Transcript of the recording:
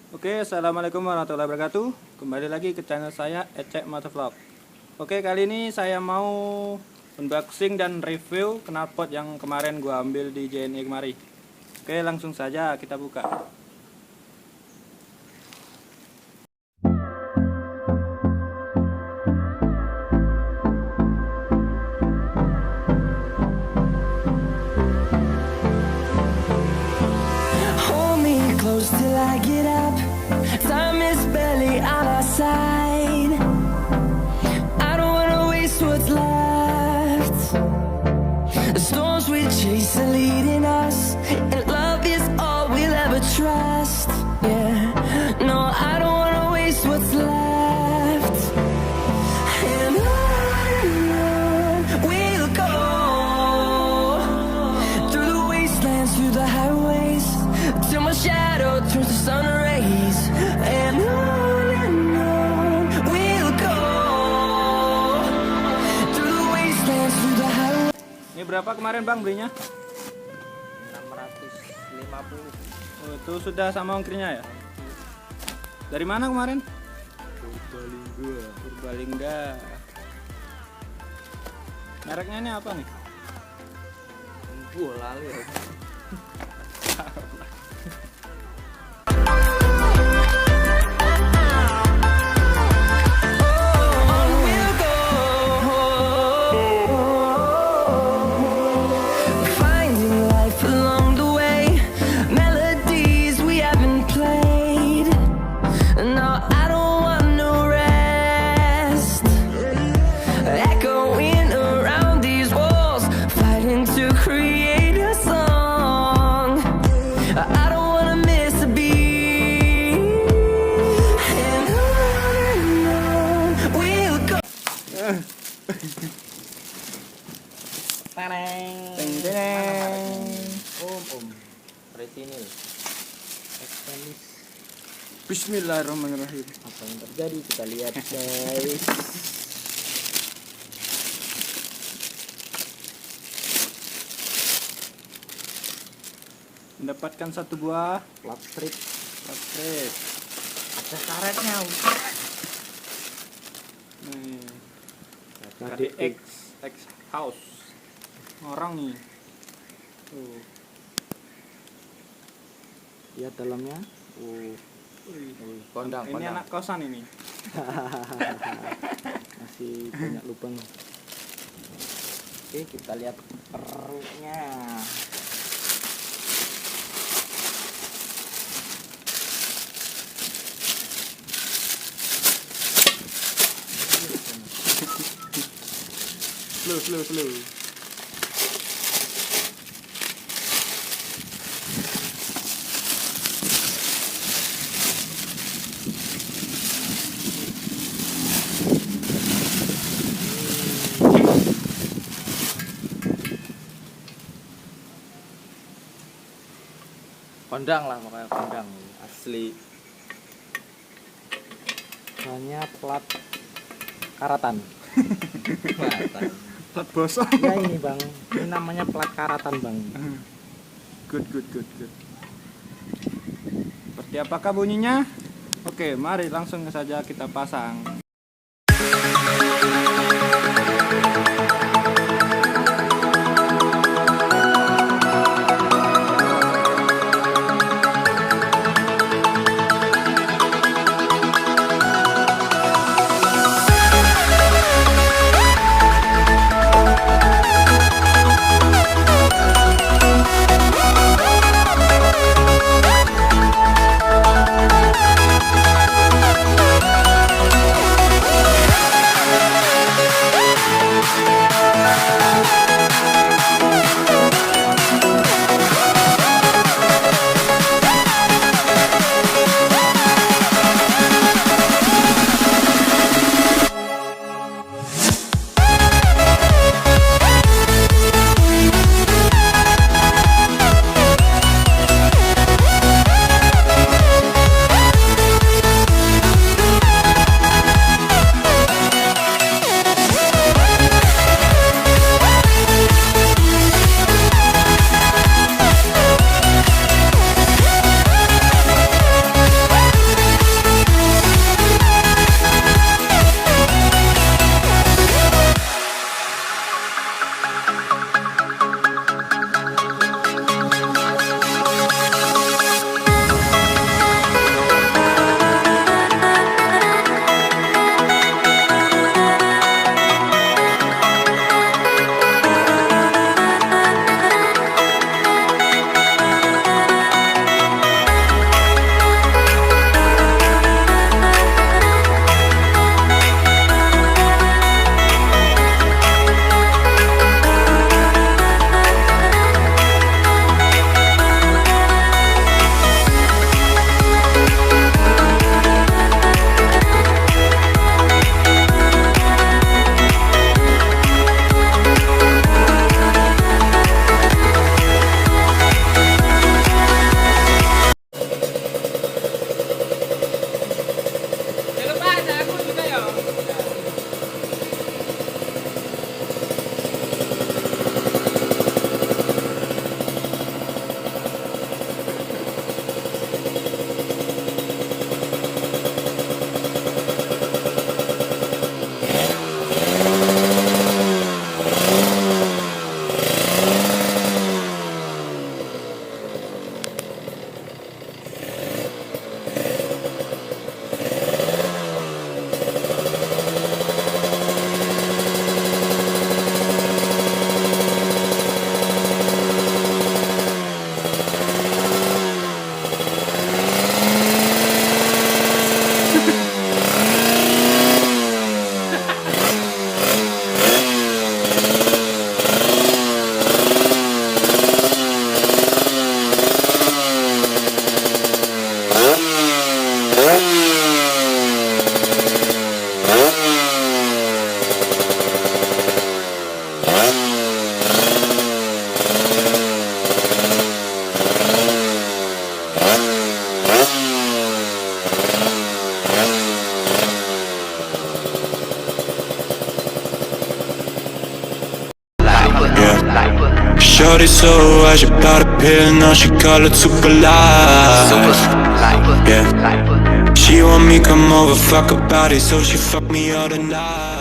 Oke, assalamualaikum warahmatullahi wabarakatuh. Kembali lagi ke channel saya Ecek Mata Vlog. Oke, kali ini saya mau unboxing dan review knalpot yang kemarin gua ambil di JNE kemarin. Oke, langsung saja kita buka. Hold me close till I get up. Time is barely on our side. I don't wanna waste what's left. The storms we chase are leading us, and love is all we'll ever trust. Yeah, no, I don't wanna waste what's left. And on we'll go, through the wastelands, through the highways, till my shadow turns to sun rays. And on we'll go, through the wastelands, through the highways. Ini berapa kemarin Bang belinya? 650. Oh, itu sudah sama ongkirnya ya? Dari mana kemarin? Purbalingga. Mereknya ini apa nih? Bola lali. Retinil. Ekstanis. Bismillahirrahmanirrahim. Apa yang terjadi kita lihat guys. Mendapatkan satu buah Plat strip. plastik. Ada karetnya. Nih, Dari dari X House. Orang nih. Tuh. Lihat dalamnya. Kondang. Ini anak kosan ini. Masih banyak lubang. Oke, kita lihat perutnya. Slow. Kondang lah pokoknya, kondang asli. Hanya plat karatan. Plat bosong. Ya ini bang, ini namanya plat karatan bang. Good. Seperti apakah bunyinya? Oke, mari langsung saja kita pasang. shorty so why she bought a pill, now she call it super light. Yeah. She want me come over, fuck her body, so she fuck me all the night.